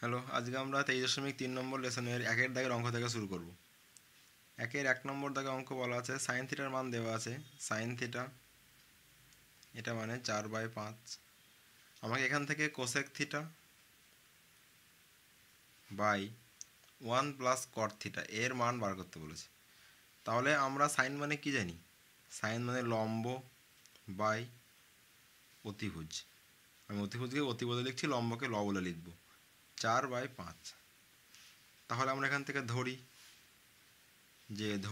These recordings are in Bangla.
হ্যালো, আজকে আমরা 23.3 নম্বর লেসনের একের দাগের অঙ্ক থেকে শুরু করব। একের 1 নম্বর দাগে অঙ্ক বলা আছে সাইন থিটার মান দেওয়া আছে। সাইন থিটা এটা মানে 4/5। আমাকে এখান থেকে cosec theta by 1 plus cot theta এর মান বার করতে বলেছে। তাহলে আমরা সাইন মানে কি জানি? সাইন মানে লম্ব বাই অতিভুজ। আমি অতিভুজকে অতি বলে লিখছি, লম্বকে ল বলে লিখব। 4/5। তাহলে আমরা এখান থেকে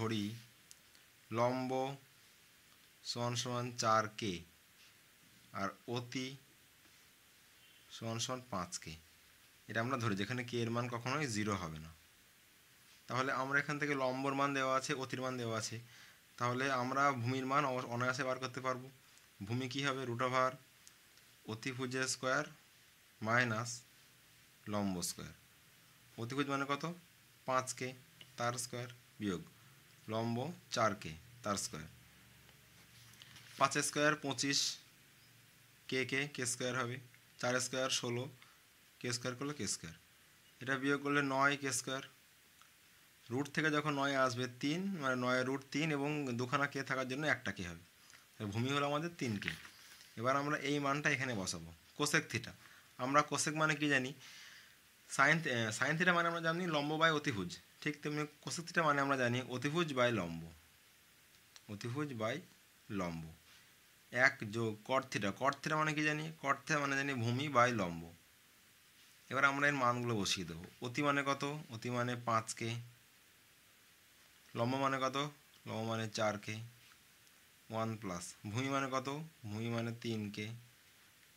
ধরি লম্ব সমান সমান 4K আর অতি সমান সমান 5K। এটা আমরা ধরি যেখানে কে এর মান কখনোই 0 হবে না। তাহলে আমরা এখান থেকে লম্বর মান দেওয়া আছে, অতির মান দেওয়া আছে, তাহলে আমরা ভূমির মান অনায়াসে বার করতে পারবো। ভূমি কি হবে? √ অতিভুজের স্কোয়ার মাইনাস লম্ব স্কোয়ার। অতিভুজ মানে কত? 5K তার স্কোয়ার বিয়োগ লম্ব 4K তার স্কোয়ার। 5 স্কোয়ার 25, কে স্কোয়ার হবে। 4 স্কোয়ার 16, কে স্কোয়ার করলে কে স্কোয়ার। এটা বিয়োগ করলে 9K স্কোয়ার। রুট থেকে যখন 9 আসবে 3, মানে 9√3 এবং দুখানা কে থাকার জন্য একটা কে হবে। ভূমি হলো আমাদের 3K। এবার আমরা এই মানটা এখানে বসাবো। কোসেক থিটা, আমরা কোসেক মানে কি জানি? সাইন থিটা মানে আমরা জানি লম্ব বাই অতিভুজ। ঠিক তেমনি কোসেক থিটা মানে আমরা জানি অতিভুজ বাই লম্ব। অতিভুজ বাই লম্ব। 1 যোগ কট থিটা। কট থিটা মানে কি জানি? কট থিটা মানে জানি ভূমি বাই লম্ব। এবার আমরা এর মানগুলো বসিয়ে দেবো। অতি মানে কত? অতি মানে 5K। লম্ব মানে কত? লম্ব মানে 4K। 1 প্লাস ভূমি মানে কত? ভূমি মানে 3K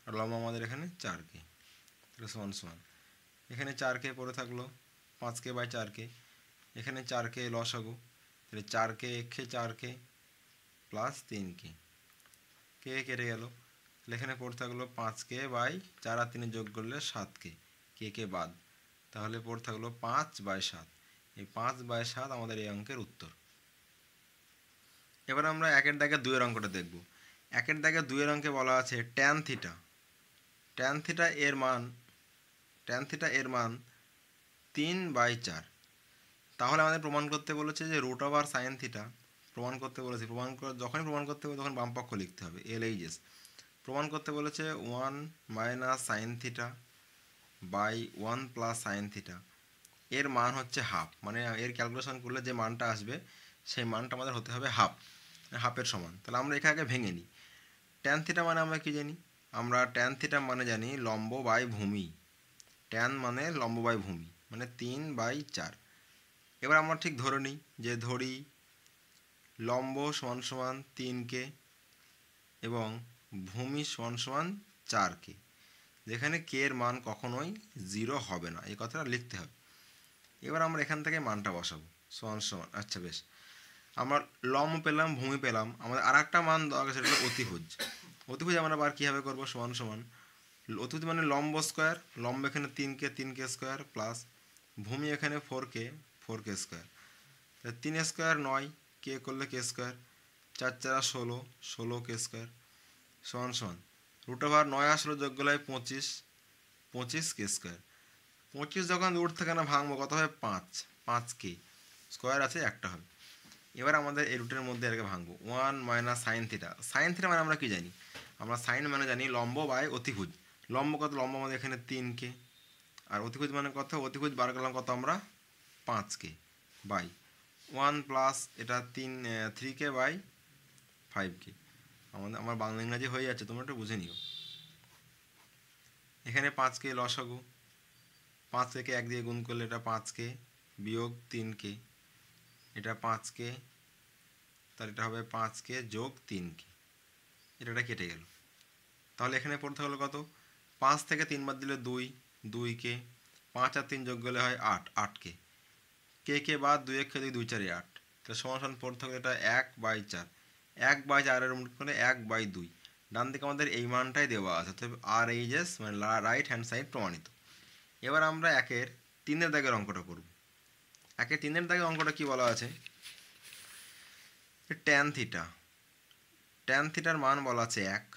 আর লম্ব আমাদের এখানে 4K। তাহলে সমান সমান এখানে 4K পড়ে থাকলো, 5K বাই 4K। এখানে 4K লসাগু, তাহলে 4K 4K প্লাস 3K, কে কেটে গেল। তাহলে এখানে পড়ে থাকলো 5K বাই 4 আর 3 যোগ করলে 7K, কে বাদ। তাহলে পড়ে থাকলো 5/7। এই 5/7 আমাদের এই অঙ্কের উত্তর। এবার আমরা একের দাগে 2-এর অঙ্কটা দেখব। একের দাগে 2-এর অঙ্কে বলা আছে ট্যান থিটা। ট্যান থিটা এর মান 3/4। তাহলে আমাদের প্রমাণ করতে বলেছে যে √ সাইন থিটা প্রমাণ করতে বলেছে। যখনই প্রমাণ করতে হবে তখন বাম পক্ষ লিখতে হবে, LHS। প্রমাণ করতে বলেছে 1 minus sine theta by 1 plus sine theta এর মান হচ্ছে হাফ। মানে এর ক্যালকুলেশন করলে যে মানটা আসবে সেই মানটা আমাদের হতে হবে হাফের সমান। তাহলে আমরা এখানে ভেঙে নিই। ট্যান থিটা মানে আমরা কি জানি? আমরা ট্যান থিটা মানে জানি লম্ব বাই ভূমি। ট্যান মানে লম্ব বাই ভূমি, মানে 3/4। এবার আমরা ঠিক ধরে নিই যে লম্ব সমান সমান 3K এবং ভূমি সমান সমান 4K, যেখানে কে এর মান কখনোই 0 হবে না, এই কথাটা লিখতে হবে। এবার আমরা এখান থেকে মানটা বসাবো সমান সমান। আচ্ছা বেশ, আমরা লম্ব পেলাম, ভূমি পেলাম, আমাদের আর একটা মান দরকার, সেটা হলো অতিভুজ। অতিভুজ আমরা আবার কীভাবে করবো? সমান সমান অতিভুজ মানে লম্ব স্কোয়ার, লম্ব এখানে 3K স্কোয়ার প্লাস ভূমি এখানে 4K স্কোয়ার। তাহলে 3 স্কোয়ার 9, কে করলে কে স্কোয়ার, 4 4 16, 16K স্কোয়ার সমান সমান √9 আসলে যোগ করলে 25K স্কোয়ার। 25 যখন রুট থেকে না ভাঙবো কত হবে? 5K স্কোয়ার আছে, একটা হবে। এবার আমাদের এই রুটের মধ্যে এটাকে ভাঙবো। 1 minus sine theta. Sign theta মানে আমরা কি জানি? আমরা সাইন মানে জানি লম্ব বাই অতিভুজ। লম্ব কত? লম্ব আমাদের এখানে 3K আর অতিভুজ মানে কত? অতিভুজ বার করলাম কত আমরা? 5K বাই 1 প্লাস এটা 3K বাই 5K। আমার বাংলা ইংরাজি হয়ে যাচ্ছে, তোমরা একটু বুঝে নিও। এখানে 5K লসাগু, 5K 1 দিয়ে গুণ করলে এটা 5K বিয়োগ 3K, এটা 5K, তাহলে এটা হবে 5K যোগ 3K, এটা কেটে গেল। তাহলে এখানে পড়তে হলো কত? 5 থেকে 3 বাদ দিলে 2K, 5 আর 3 যোগ করলে হয় 8K, কে বাদ 2 1 2 2 4 8। তাহলে সমান পড়তে হবে এটা 1/4। 1/4 এর মধ্যে করে 1/2। ডান দিকে আমাদের এই মানটাই দেওয়া আছে, অর্থাৎ RHS মানে রাইট হ্যান্ড সাইড প্রমাণিত। এবার আমরা একের 3-এর দাগের অঙ্কটা করব। একের 3-এর দাগের অঙ্কটা কি বলা আছে? ট্যান থিটার মান বলা আছে 1।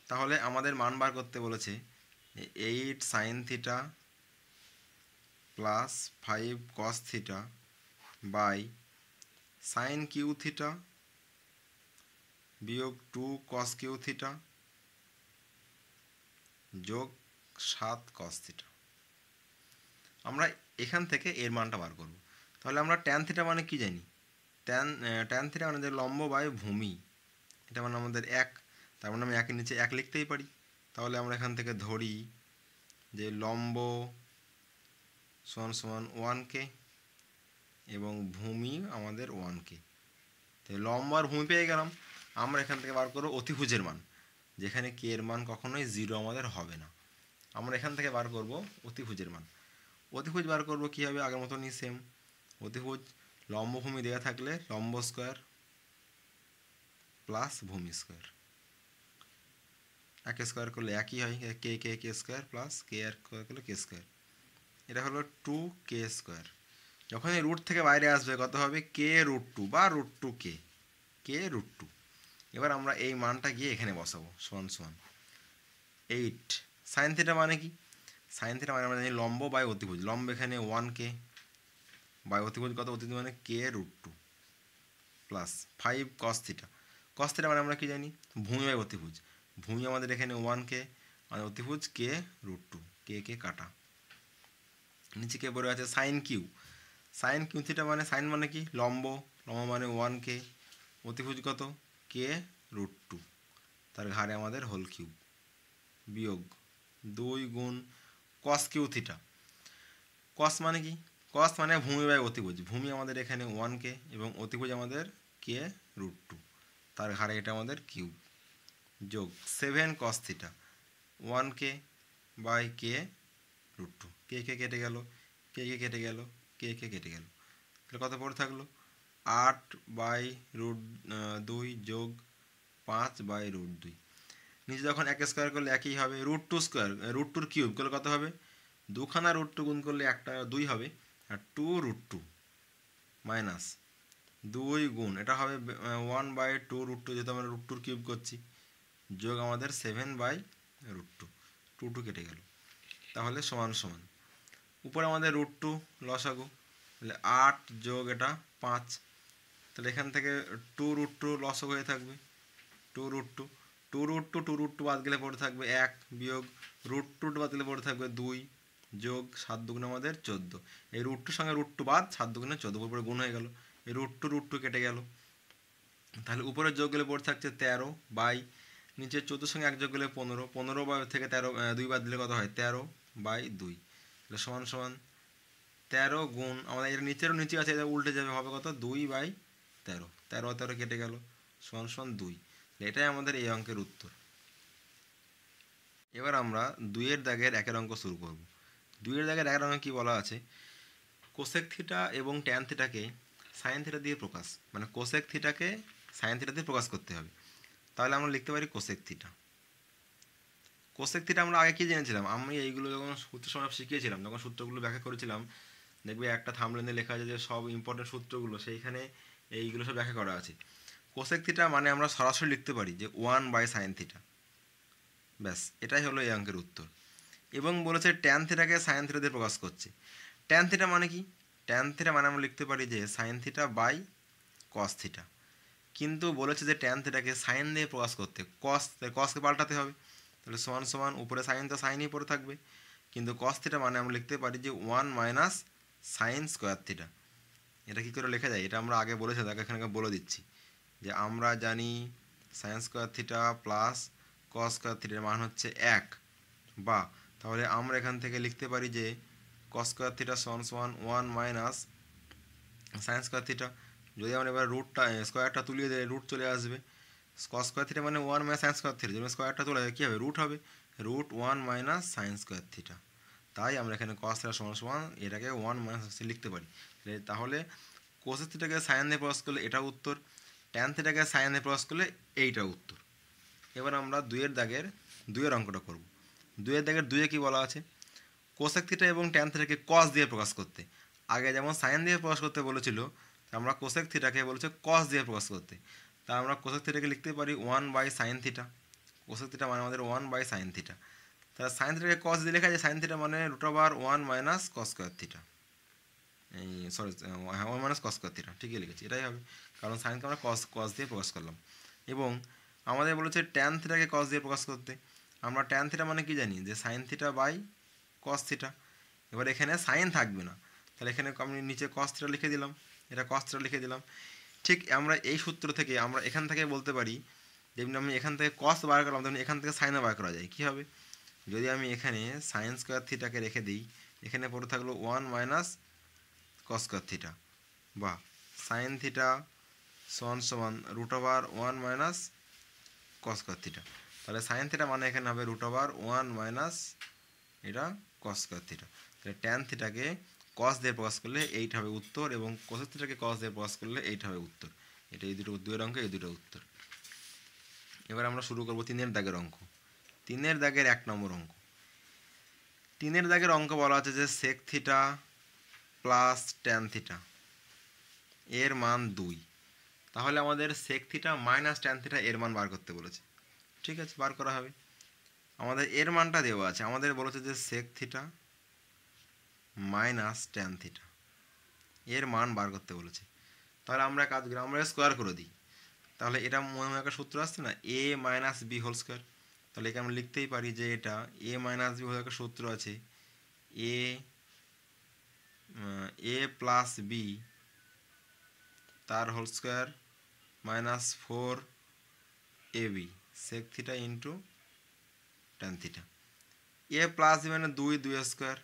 তাহলে আমাদের মান বার করতে বলেছে 8 sine theta plus 5 cos theta by sine cube theta বিয়োগ 2 কস কিউ থিটা যোগ 7 কস থিটা। আমরা এখান থেকে এর মানটা বার করব। তাহলে আমরা ট্যান থিটা মানে কি জানি? ট্যান থিটা মানে যে লম্ব বাই ভূমি, এটা মানে আমাদের 1, তার মানে আমি 1 এর নিচে 1 লিখতেই পারি। তাহলে আমরা এখান থেকে ধরি যে লম্ব সমান সমান 1k এবং ভূমি আমাদের 1k। তো লম্ব আর ভূমি পেয়ে গেলাম। আমরা এখান থেকে বার করবো অতিভুজের মান, যেখানে কে এর মান কখনোই 0 আমাদের হবে না। আমরা এখান থেকে বার করব অতিভুজের মান। অতিভুজ বার করব কীভাবে? আগের মতনই সেম। অতিভুজ লম্ব ভূমি দেওয়া থাকলে লম্ব স্কোয়ার প্লাস ভূমি স্কোয়ার, একে স্কোয়ার করলে একই হয়, কে কে কে স্কোয়ার প্লাস কে আর স্কোয়ার করলে কে স্কোয়ার। এটা হলো 2k স্কোয়ার। যখন এই রুট থেকে বাইরে আসবে কত হবে? k√2 বা √2k, k√2। এবার আমরা এই মানটা গিয়ে এখানে বসাবো, সমান সমান 8। সাইন থিটা মানে কি? সাইন থিটা মানে আমরা জানি লম্ব বাই অতিভুজ। লম্ব এখানে 1k বাই অতিভুজ কত? অতিভুজ মানে k√2 plus 5 cos theta. Cos theta মানে আমরা কি জানি? ভূমি বাই অতিভুজ। ভূমি আমাদের এখানে 1k মানে অতিভুজ k√2, কে কাটা। নিচে কে পড়ে আছে sine cube. Sine cube theta মানে সাইন মানে কি? লম্ব, লম্ব মানে 1k, অতিভুজ কত? k√2, তার ঘাড়ে আমাদের হোল কিউব বিয়োগ 2 গুণ কস কিউ থিটা। কস মানে কি? কস মানে ভূমি বাই অতিভুজ। ভূমি আমাদের এখানে 1k এবং অতিভুজ আমাদের k√2, তার ঘাড়ে এটা আমাদের কিউব যোগ 7 cos theta. 1k by k√2, কে কেটে গেল, কে কেটে গেল, কে কেটে গেল। তাহলে কত পড়ে থাকলো? 8/√2 যোগ 5/√2। নিচে যখন 1 স্কোয়ার করলে একই হবে। √2 স্কোয়ার, √2 কিউব করলে কত হবে? দুখানা √2 গুণ করলে একটা 2 হবে, আর 2√2 মাইনাস 2 গুণ এটা হবে 1/2√2, যেহেতু আমরা √2 কিউব করছি, যোগ আমাদের 7/√2, 2 কেটে গেল। তাহলে সমান সমান উপরে আমাদের √2 লসাগু, তাহলে 8 যোগ এটা 5, তাহলে এখান থেকে 2√2 লসাগু হয়ে থাকবে 2√2, 2√2 বাদ গেলে পড়ে থাকবে 1 বিয়োগ √2 বাদ গেলে পড়ে থাকবে 2 যোগ 7 দুগুণে আমাদের 14। এই √2 সঙ্গে √2 বাদ, 7 দুগুণে 14, উপরে গুণ হয়ে গেল। এই √2 কেটে গেল। তাহলে উপরে যোগ গেলে পড়ে থাকছে 13 বাই নিচে 14 সঙ্গে 1 যোগ গেলে 15, 15 বাই থেকে 13 2 বাদ দিলে কত হয়? 13/2। তাহলে সমান সমান 13 গুণ আমাদের এটা নিচেরও নিচে আছে, এটা উল্টে যাবে, হবে কত? 2/13, 13 কেটে গেল, সমান সমান 2। এটাই আমাদের এই অঙ্কের উত্তর। এবার আমরা 2-এর দাগের 1-এর অঙ্ক শুরু করব। 2-এর দাগের 1-এর অঙ্কে কী বলা আছে? কোসেক থিটা এবং ট্যান থিটাকে সাইন থিটা দিয়ে প্রকাশ, মানে কোসেক থিটাকে সাইন থিটা দিয়ে প্রকাশ করতে হবে। তাহলে আমরা লিখতে পারি কোসেক থিটা। কোসেক থিটা আমরা আগে কি জেনেছিলাম? আমি এইগুলো যখন সূত্র সময় শিখিয়েছিলাম, যখন সূত্রগুলো ব্যাখ্যা করেছিলাম, দেখবে একটা থাম্বনেলে লেখা আছে যে সব ইম্পর্টেন্ট সূত্রগুলো, সেইখানে এইগুলো সব ব্যাখ্যা করা আছে। কোসেক থিটা মানে আমরা সরাসরি লিখতে পারি যে 1/sin থিটা। ব্যাস, এটাই হলো এই অঙ্কের উত্তর। এবং বলেছে ট্যান থিটাকে সাইন থিটা দিয়ে প্রকাশ করছে। ট্যান থিটা মানে কি? ট্যান থিটা মানে আমরা লিখতে পারি যে sine theta by cos theta. কিন্তু বলেছে যে ট্যান থিটাকে সাইন দিয়ে প্রকাশ করতে, কসকে পাল্টাতে হবে। তাহলে সমান সমান উপরে সাইন তো সাইনই পড়ে থাকবে, কিন্তু কস থিটা মানে আমরা লিখতে পারি যে 1 - সাইন স্কোয়ার থিটা। এটা কী করে লেখা যায়? এটা আমরা আগে বলেছি, তাকে এখানে বলে দিচ্ছি যে আমরা জানি sine square theta plus cos square থিটার মান হচ্ছে 1, বা তাহলে আমরা এখান থেকে লিখতে পারি যে কস স্কোয়ার থিটা সমান সমান 1 - সাইন স্কোয়ার থিটা। যদি আমরা এবার রুটটা স্কোয়ারটা তুলিয়ে দেয়, রুট চলে আসবে। কস স্কোয়ার থিটা মানে 1 - সাইন স্কোয়ার থিটা, যদি স্কোয়ারটা তোলা যায় কী হবে? রুট হবে, √1 - সাইন স্কোয়ার থিটা। তাই আমরা এখানে কস থিটা সমান সমান এটাকে 1 - লিখতে পারি। তাহলে কোসেক থিটাকে সাইন দিয়ে প্রকাশ করলে এটা উত্তর, ট্যান থিটাকে সাইন দিয়ে প্রকাশ করলে এইটা উত্তর। এবার আমরা 2-এর দাগের 2-এর অঙ্কটা করব। 2-এর দাগের 2-এ কী বলা আছে? কোসেক থিটা এবং ট্যান থিটাকে কস দিয়ে প্রকাশ করতে। আগে যেমন সাইন দিয়ে প্রকাশ করতে বলেছিল, আমরা কোসেক থিটাকে বলেছে কস দিয়ে প্রকাশ করতে। তা আমরা কোসেক থিটাকে লিখতে পারি 1/sin থিটা। কোসেক থিটা মানে আমাদের 1/sin থিটা। তাহলে সাইন থিটাকে কস দিয়ে লেখা যায়, সাইন থিটা মানে √1 - cos স্কোয়ার থিটা। এই সরি হ্যাঁ 1 মাইনাস কস স্কয়ার থিটা ঠিকই লিখেছি, এটাই হবে, কারণ সাইনকে আমরা কস কস দিয়ে প্রকাশ করলাম। এবং আমাদের বলেছে ট্যান থিটাকে কস দিয়ে প্রকাশ করতে। আমরা ট্যান থিটা মানে কি জানি, যে sine theta by cos theta. এবার এখানে সাইন থাকবে না, তাহলে এখানে আমি নিচে কস থিটা লিখে দিলাম, এটা কস থিটা লিখে দিলাম। ঠিক আমরা এই সূত্র থেকে আমরা এখান থেকে বলতে পারি, যেমনি আমি এখান থেকে কস বার করলাম তেমনি এখান থেকে সাইনও বার করা যায়। কী হবে, যদি আমি এখানে সাইন স্কোয়ার থিটাকে রেখে দিই, এখানে পড়ে থাকলো 1 মাইনাস কস স্কোয়ার থিটা, বা সাইন থিটা সমান সমান root over 1 minus cos square theta. তাহলে সাইন থিটা মানে এখানে হবে রুট ওভার 1 মাইনাস এটা কস স্কোয়ার থিটা। তাহলে ট্যান থিটাকে কস দিয়ে প্রকাশ করলে এইটা হবে উত্তর, এবং কোসেক থিটাকে কস দিয়ে প্রকাশ করলে এইটা হবে উত্তর। এটা এই দুটো দুইয়ের অঙ্ক, এই দুটো উত্তর। এবার আমরা শুরু করব 3-এর দাগের অঙ্ক। 3-এর দাগের 1 নম্বর অঙ্ক। 3-এর দাগের অঙ্ক বলা আছে যে sec theta plus tan theta এর মান 2। তাহলে আমাদের sec theta minus tan theta এর মান বার করতে বলেছে। ঠিক আছে, বার করা হবে। আমাদের এর মানটা দেওয়া আছে, আমাদের বলেছে যে sec theta minus tan theta এর মান বার করতে বলেছে। তাহলে আমরা কাজ করি, আমরা স্কোয়ার করে দিই। তাহলে এটা মনে মনে একটা সূত্র আসছে না, এ মাইনাস বি হোল স্কোয়ার। তাহলে একে আমরা লিখতেই পারি যে এটা এ মাইনাস বি হলে একটা সূত্র আছে, এ প্লাস বি তার whole square minus 4ab sec theta into tan theta. A plus B মানে 2 স্কোয়ার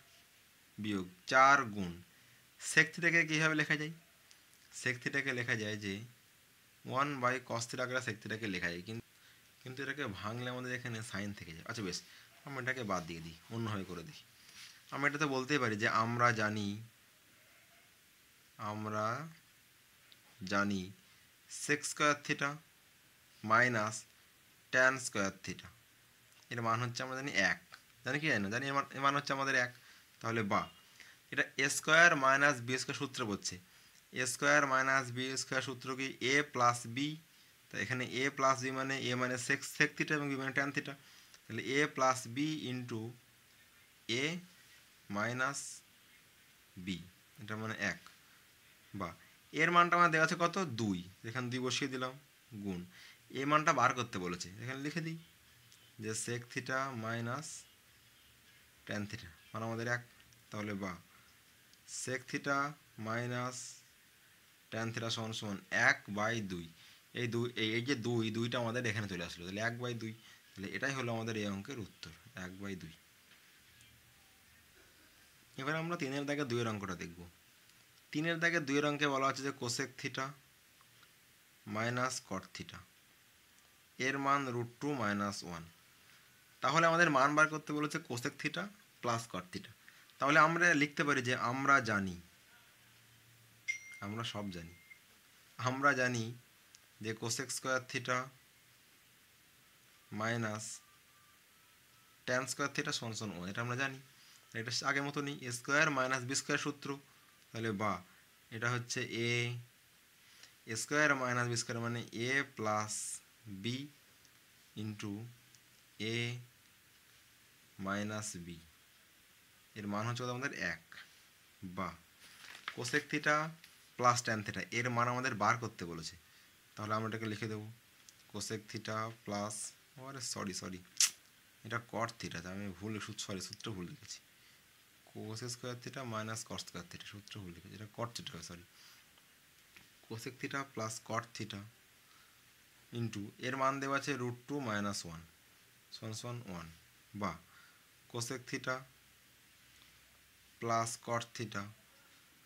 বিয়োগ 4 গুণ সেক থিটাকে কীভাবে লেখা যায়, সেক থিটাকে লেখা যায় যে 1 বাই কস থিটা করে সেক থিটাকে লেখা যায়, কিন্তু এটাকে ভাঙলে আমাদের এখানে সাইন থেকে যায়। আচ্ছা বেশ, আমরা এটাকে বাদ দিয়ে দিই, অন্যভাবে করে দিই। আমরা এটাতে বলতেই পারি যে আমরা জানি sec square theta minus tan square theta এর মান হচ্ছে আমরা জানি 1। জানি কি জানি না, জানি এর মান হচ্ছে আমাদের 1। তাহলে বা এটা এ স্কোয়ার মাইনাস বি স্কোয়ার সূত্র পড়ছে, এ স্কোয়ার মাইনাস বি স্কোয়ার সূত্র কি এ প্লাস বি। তো এখানে এ প্লাস বি মানে এ মানে সেক থিটা এবং বি মানে ট্যান থিটা। তাহলে এ plus B into A minus B, এটা মানে 1। বা এর মানটা আমার দেওয়া আছে কত, 2, এখানে 2 বসিয়ে দিলাম গুণ এ মানটা বার করতে বলেছে, এখানে লিখে দিই যে sec theta minus tan theta মানে আমাদের 1। তাহলে বা sec theta minus tan theta সমান সমান 1/2। এই যে দুইটা আমাদের এখানে চলে আসলো, তাহলে 1/2। তাহলে এটাই হলো আমাদের এই অঙ্কের উত্তর, 1/2। এবার আমরা 3-এর দাগে 2-এর অঙ্কটা দেখব। 3-এর দাগে 2-এর অঙ্কে বলা আছে যে cosec theta minus cot theta এর মান √2 মাইনাস 1। তাহলে আমাদের মান বার করতে বলেছে cosec theta plus cot theta. তাহলে আমরা লিখতে পারি যে আমরা জানি যে cosec square theta minus tan square theta সমান 1, এটা আমরা জানি। এটা আগের মতো নেই, এ স্কোয়ার মাইনাস বি স্কোয়ার সূত্র। তাহলে বা এটা হচ্ছে এ স্কোয়ার মাইনাস বি স্কোয়ার মানে এ plus B into A minus B এর মান হচ্ছে আমাদের 1। বা cosec theta plus tan theta এর মান আমাদের বার করতে বলেছে। তাহলে আমরা এটাকে লিখে দেবো কোসেক থিটা প্লাস, সরি এটা কট থিটা, আমি সূত্র ভুল লিখেছি। Cos square theta minus cot square theta সূত্র ভুল লিখেছি, এটা কট theta, cosec theta plus cot theta into এর মান দেওয়া আছে √2 মাইনাস 1 সমান 1। বা cosec theta plus cot theta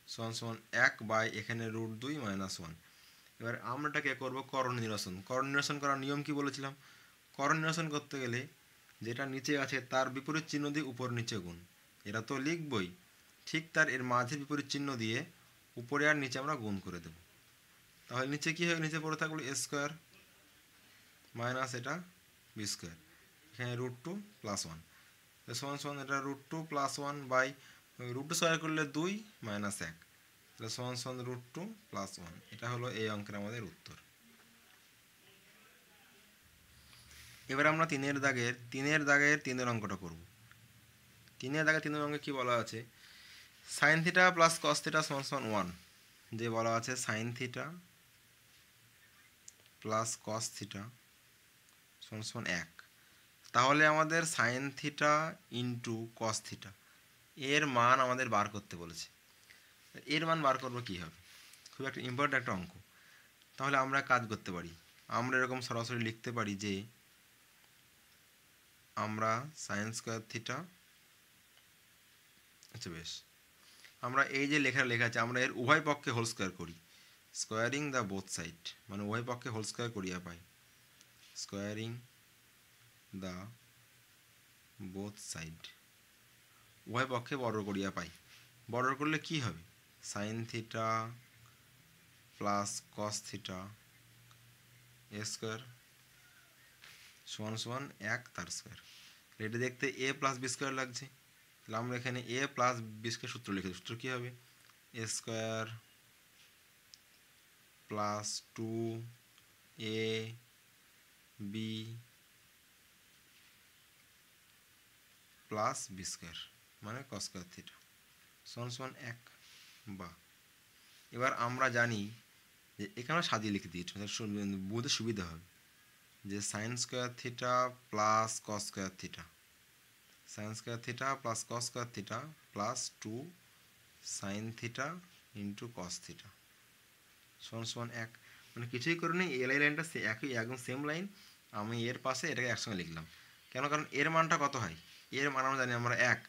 সমান 1 এখানে √2 মাইনাস 1। এবার আমরা এটাকে করবো করণ নিরসন। করণ নিরসন করার নিয়ম কি বলেছিলাম, করণ নিরসন করতে গেলে যেটা নিচে আছে তার বিপরীত চিহ্ন দিয়ে উপর নিচে গুণ, এরা তো লিখবই, ঠিক তার এর মাঝে বিপরীত চিহ্ন দিয়ে উপরে আর নিচে আমরা গুণ করে দেব। তাহলে নিচে কী হয়, নিচে পড়ে থাকলো এ স্কোয়ার মাইনাস এটা বি স্কোয়ার, এখানে √2 প্লাস 1 সমান এটা √2 প্লাস 1 বাই √2 স্কোয়ার করলে 2 মাইনাস 1, তাহলে সমান √2 প্লাস 1। এটা হলো এই অঙ্কের আমাদের উত্তর। এবার আমরা 3-এর দাগের 3-এর অঙ্কটা করব। 3-এর দাগের 3-এর অঙ্কে কী বলা আছে, sign theta plus cos theta সমান সমান 1, যে বলা আছে sign theta plus cos theta সমান সমান 1। তাহলে আমাদের sign theta into cos theta এর মান আমাদের বার করতে বলেছে। এর মান বার করবো কীভাবে? খুব একটা ইম্পর্ট্যান্ট একটা অঙ্ক। তাহলে আমরা কাজ করতে পারি, আমরা এরকম সরাসরি লিখতে পারি যে আমরা সাইন স্কোয়ার থিটা, আচ্ছা বেশ, আমরা এই যে লেখা আছে আমরা এর উভয় পক্ষে হোল স্কোয়ার করি, স্কোয়ারিং দ্য বোথ সাইড, মানে উভয় পক্ষে হোল স্কোয়ার করিয়া পাই, স্কোয়ারিং দ্য বোথ সাইড, উভয় পক্ষে বর্গ করিয়া পাই। বর্গ করলে কি হবে? Sine theta plus cos theta এ স্কোয়ার সমান সমান 1 তার স্কোয়ার। এটা দেখতে এ প্লাস বি স্কোয়ার লাগছে, তাহলে আমরা এখানে এ প্লাস বি স্কোয়ার সূত্র লিখে, সূত্র কী হবে? এ square plus 2 A B plus B square মানে কস স্কোয়ার থিটা সমান সমান 1। বা এবার আমরা জানি যে এখানে সাজিয়ে লিখে দিয়েছি, বুঝতে সুবিধা হবে, যে সাইন স্কোয়ার থিটা প্লাস কস square theta, sine square theta plus কস square theta plus 2 sine theta into cos theta সমান সমান 1। মানে কিছুই করে নেই, এল আই লাইনটা একই একদম সেম লাইন, আমি এর পাশে এটাকে একসঙ্গে লিখলাম। কেন? কারণ এর মানটা কত হয়? এর মান আমরা জানি আমরা 1,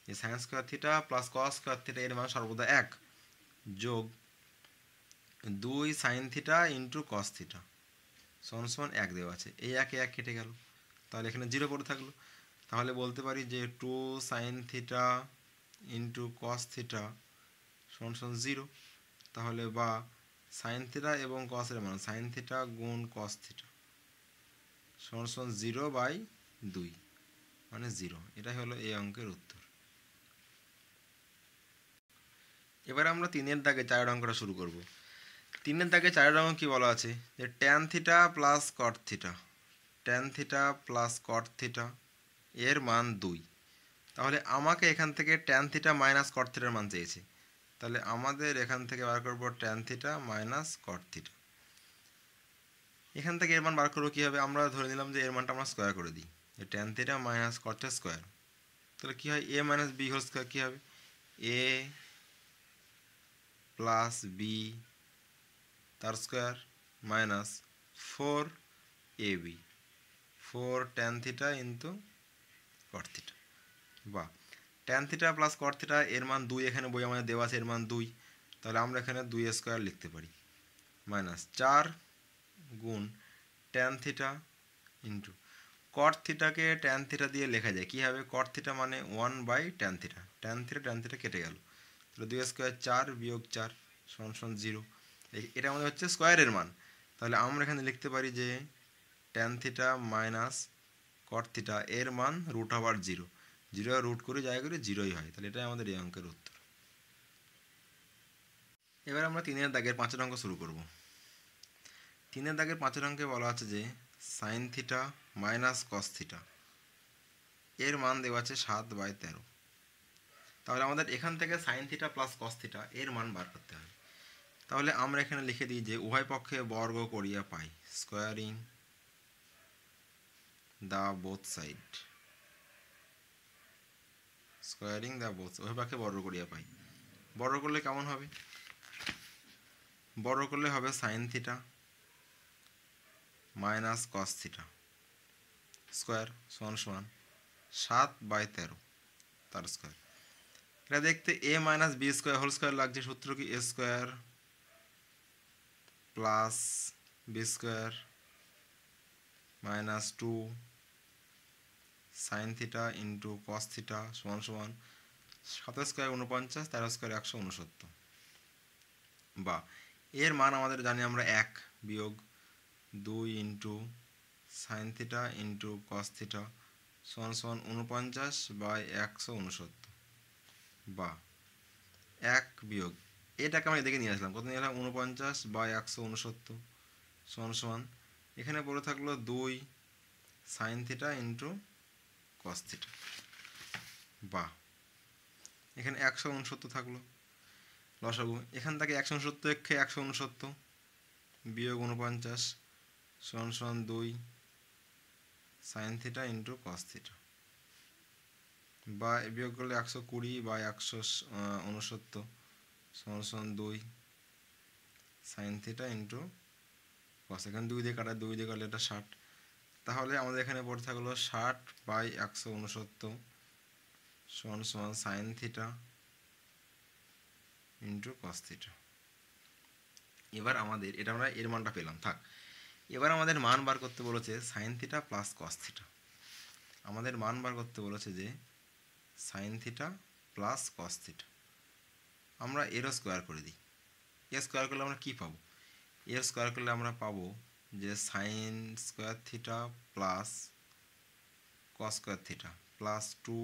যে সাইন স্কোয়ার থিটা প্লাস কস স্কোয়ার থিটা এর মান সর্বদা 1 যোগ 2 sine theta into cos theta সমান সমান 1 দেওয়া আছে। এই 1 1 কেটে গেল, তাহলে এখানে 0 পড়ে থাকলো। তাহলে বলতে পারি যে 2 sine theta into cos theta সমান সমান 0। তাহলে বা সাইন থিটা এবং কসের মান সাইন থিটা গুণ কস থিটা সমান সমান 0/2 মানে 0। এটাই হলো এই অঙ্কের উত্তর। এবার আমরা 3-এর দাগে 4 অঙ্কটা শুরু করব। 3-এর দাগে 4 অঙ্ক কি বলা আছে? যে tan theta plus cot theta, tan theta plus cot theta এর মান 2। তাহলে আমাকে এখান থেকে ট্যান থিটা মাইনাস কট থিটার মান চেয়েছে, তাহলে আমাদের এখান থেকে বার করবো tan theta minus cot theta. এখান থেকে এর মান বার করবো কীভাবে? আমরা ধরে নিলাম যে এর মানটা আমরা স্কোয়ার করে দিই, যে tan theta minus cot theta square, তাহলে কী হয়? A minus B whole square কী হবে? এ প্লাস বি তার square minus 4ab, 4 tan theta into cot theta. বা tan theta plus cot theta এর মান 2, এখানে বই আমাদের দেওয়া আছে এর মান 2, তাহলে আমরা এখানে 2 স্কোয়ার লিখতে পারি মাইনাস 4 গুণ ট্যান থিটা ইন্টু কট থিটাকে ট্যান থিটা দিয়ে লেখা যায় কীভাবে? কট থিটা মানে 1/ট্যান থিটা, ট্যান থিটা কেটে গেল, তাহলে 2 স্কোয়ার 4 বিয়োগ 4 সমান সমান 0। এটা আমাদের হচ্ছে স্কোয়ারের মান, তাহলে আমরা এখানে লিখতে পারি যে tan theta minus cot theta এর মান √0, 0 রুট করে যায় করে 0ই হয়, তাহলে এটাই আমাদের এই অঙ্কের উত্তর। এবার আমরা 3-এর দাগের 5-এর অঙ্ক শুরু করব। 3-এর দাগের 5-এর অঙ্কে বলা আছে যে sine theta minus cos theta এর মান দেওয়া আছে 7/13। তাহলে আমাদের এখান থেকে sign theta plus cos theta এর মান বার করতে হবে। তাহলে আমরা এখানে লিখে দিই যে উভয় পক্ষে বর্গ করিয়া পাই, squaring the both side, squaring the both, উভয় পক্ষে বর্গ করিয়া পাই। বর্গ করলে কেমন হবে? বর্গ করলে হবে sine theta minus cos theta square সমান সমান 7/13 তার স্কোয়ার। এটা দেখতে A minus B square whole square লাগছে, সূত্র কি? A square plus B square minus 2 sine theta into cos theta সমান সমান 7 স্কোয়ার 49, 13 স্কোয়ার 169। বা এর মান আমাদের জানি আমরা 1 বিয়োগ 2 into sign theta into cos theta সমান সমান 49/169। বা 1 বিয়োগ এটাকে আমরা এদিকে নিয়ে আসলাম, কত নিয়ে আসলাম? 49/169 সমান সমান এখানে পড়ে থাকলো 2 sine theta into cos theta. বা এখানে 169 থাকলো লসাগু। এখান থেকে 169 একে 169 বিয়োগ 49 সমান সমান 2 sine theta into cos theta, বা বিয়োগ করলে 120 বা 169 সমান সমান 2 সাইন থিটা ইন্টু কস। এখানে 2 দিয়ে কাটা, 2 দিয়ে কাটলে এটা 60। তাহলে আমাদের এখানে পড়ে থাকলো 60 বাই 169 সমান সমান sign theta into cos theta. এবার আমাদের এটা আমরা এর মানটা পেলাম, থাক। এবার আমাদের মান বার করতে বলেছে sign theta plus cos theta. আমাদের মান বার করতে বলেছে যে sine theta plus cos theta. আমরা এর স্কোয়ার করে দিই। এর স্কোয়ার করলে আমরা কী পাবো? এর স্কোয়ার করলে আমরা পাবো যে সাইন স্কোয়ার থিটা প্লাস কস square theta plus 2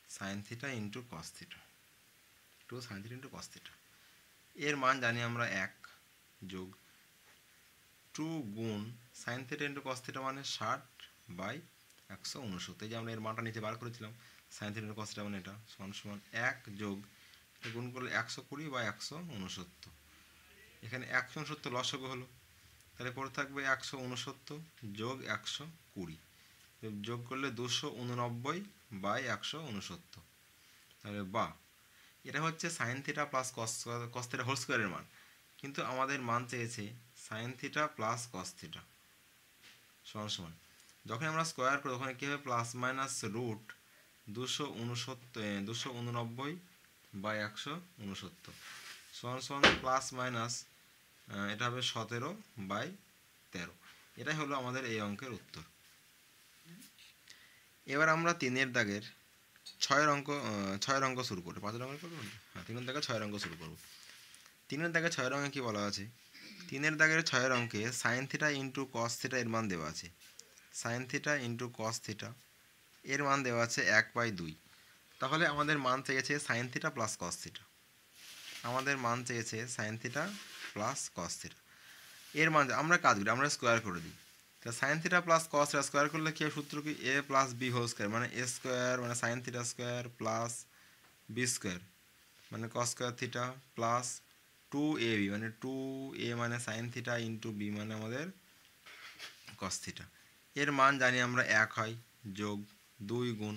sine theta into cos theta, 2 sine theta into cos theta. এর মান জানি আমরা 1 যোগ 2 গুণ sign theta into cos theta মানে 60 বাই 169। এই যে আমরা এর মানটা নিচে বার করেছিলাম sign theta into cos theta মানে এটা সমান সমান 1 যোগ গুণ করলে 120 বাই 169। এখানে 169 লসাগু হলো, তাহলে পরে থাকবে 169 যোগ 120, যোগ করলে 289 বাই 169। তাহলে বা এটা হচ্ছে sine theta plus cos theta whole স্কোয়ারের মান, কিন্তু আমাদের মান চেয়েছে sine theta plus cos theta সমান সমান, যখন আমরা স্কোয়ার করি তখন কী হবে প্লাস মাইনাস রুট 289 বাই 169 সমান সমান প্লাস মাইনাস এটা হবে 17 বাই 13। এটাই হলো আমাদের এই অঙ্কের উত্তর। এবার আমরা 3-এর দাগের 6 অঙ্ক শুরু করবো। 5 অঙ্ক করবো না, হ্যাঁ 3-এর দাগে 6 অঙ্ক শুরু করবো। 3-এর দাগে 6 অঙ্কে কী বলা আছে? 3-এর দাগের 6 অঙ্কে sign theta into cos theta এর মান দেওয়া আছে। Sign theta into cos theta এর মান দেওয়া আছে 1/2। তাহলে আমাদের মান চেয়েছে sine theta plus cos theta. আমাদের মান চেয়েছে sine theta plus cos theta. এর মান আমরা কাজ করি, আমরা স্কোয়ার করে দিই। তাহলে sine theta plus cos theta square করলে কী সূত্র কি? A plus B whole square মানে এ স্কোয়ার মানে sine theta square plus B square মানে cos square theta plus 2ab মানে 2a মানে সাইন থিটা ইন্টু বি মানে আমাদের কস থিটা। এর মান জানি আমরা 1 হয়, যোগ 2 গুণ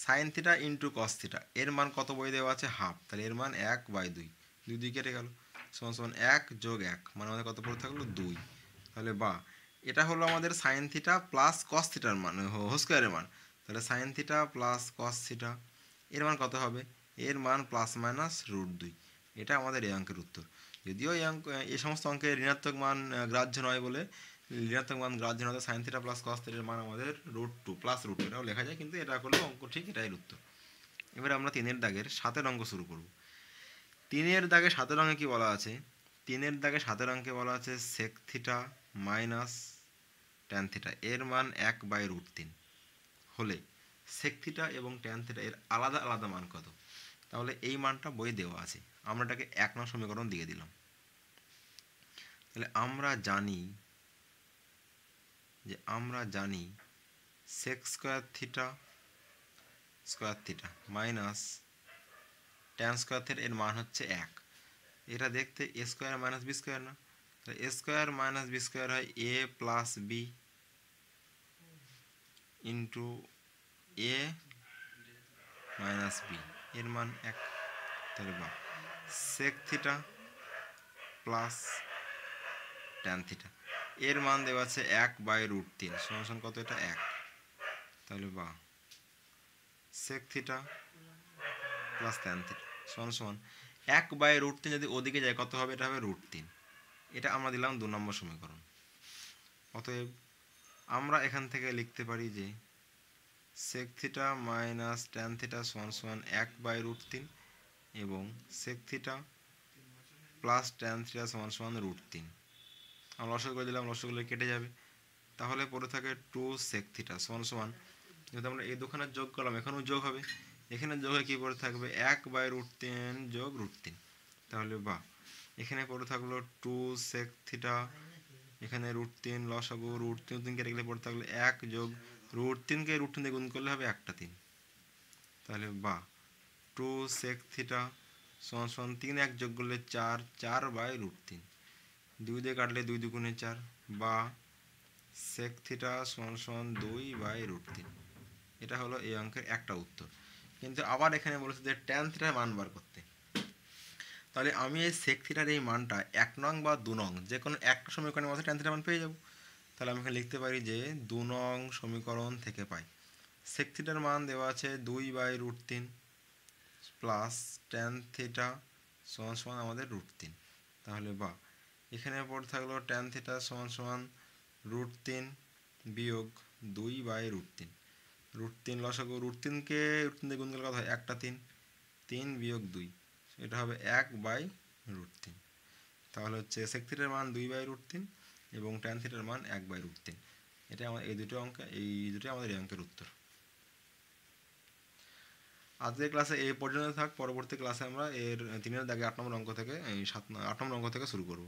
sign theta into cos theta এর মান কত বই দেওয়া আছে? হাফ। তাহলে এর মান 1/2, 2 কেটে গেল সমান সমান 1 যোগ 1 মানে আমাদের কত পড়ে থাকলো 2। তাহলে বা এটা হলো আমাদের সাইন থিটা প্লাস কস থিটার মান, হোল স্কোয়ারের মান। তাহলে sine theta plus cos theta এর মান কত হবে? এর মান প্লাস মাইনাস √2। এটা আমাদের এই অঙ্কের উত্তর। যদিও এই সমস্ত অঙ্কের ঋণাত্মক মান গ্রাহ্য নয় বলে, ঋণাত্মক মান গ্রাহ্য নয়, সাইন থিটা প্লাস কস থিটার মান আমাদের √2 প্লাস √2 এটাও লেখা যায়, কিন্তু এটা করলে অঙ্ক ঠিক এটাই উত্তর। এবার আমরা 3-এর দাগের 7 অঙ্ক শুরু করব। 3-এর দাগে 7 অঙ্কে কি বলা আছে? 3-এর দাগে 7 অঙ্কে বলা আছে sec theta minus tan theta এর মান 1/√3 হলে সেক থিটা এবং ট্যান থিটা এর আলাদা আলাদা মান কত? তাহলে এই মানটা বইয়ে দেওয়া আছে, আমরা এটাকে 1 নং সমীকরণ দিয়ে দিলাম। তাহলে আমরা জানি sec square theta minus tan square theta এর মান হচ্ছে 1। এটা দেখতে A square minus B square না? তাহলে A square minus B square হয় A plus B into A minus B এর মান 1। তাহলে বা sec theta plus tan theta এর মান দেওয়া আছে 1/√3 সমান কত? এটা 1। তাহলে বা sec theta plus tan theta সমান 1/√3 যদি ওদিকে যায় কত হবে? এটা হবে √3। এটা আমরা দিলাম 2 নম্বর সমীকরণ। অতএব আমরা এখান থেকে লিখতে পারি যে sec theta minus tan theta সমান 1/√3 এবং sec theta plus tan theta সমান √3। আমরা লসাগু করে দিলাম, লসাগুলো কেটে যাবে, তাহলে পড়ে থাকে 2 সেক থিটা সমান যদি আমরা এই দুখানে যোগ করলাম এখানেও যোগ হবে, এখানে যোগ হয়ে কী পড়ে থাকবে 1/√3 যোগ √3। তাহলে বা এখানে পড়ে থাকলো 2 সেক থিটা, এখানে √3 লসাগু √3 কেটে গেলে পড়ে থাকলো 1 যোগ √3কে √3 দিয়ে গুণ করলে হবে 1টা 3। তাহলে বা টু সেক থিটা সমান সমান 3 এক যোগ করলে 4, 4/√3, 2 দিয়ে কাটলে 2 দুগুণে 4, বা সেক থিটা সমান সমান 2/√3। এটা হলো এই অঙ্কের একটা উত্তর। কিন্তু আবার এখানে বলেছে যে ট্যান থিটার মান বার করতে। তাহলে আমি এই সেক থিটার এই মানটা 1 নং বা 2 নং যে কোনো একটা সমীকরণের মধ্যে ট্যান থিটার মান পেয়ে যাব। তাহলে আমি এখানে লিখতে পারি যে 2 নং সমীকরণ থেকে পাই সেক থিটার মান দেওয়া আছে 2/√3 প্লাস ট্যান থিটা সমান সমান আমাদের √3। তাহলে বা এখানে পড়ে থাকলো ট্যান থিটা সমান সমান √3 বিয়োগ 2/√3, √3 লসাগু, √3কে √3 দিয়ে গুণ করলে কত হয়, একটা 3, 3 বিয়োগ 2, এটা হবে 1/√3। তাহলে হচ্ছে সেক থিটার মান 2/√3 এবং ট্যান থিটার মান 1/√3। এটা আমার এই দুটো আমাদের এই অঙ্কের উত্তর। আজকের ক্লাসে এই পর্যন্ত থাক, পরবর্তী ক্লাসে আমরা এর 3-এর দাগে 8 নম্বর অঙ্ক থেকে 8 নম্বর অঙ্ক থেকে শুরু করব।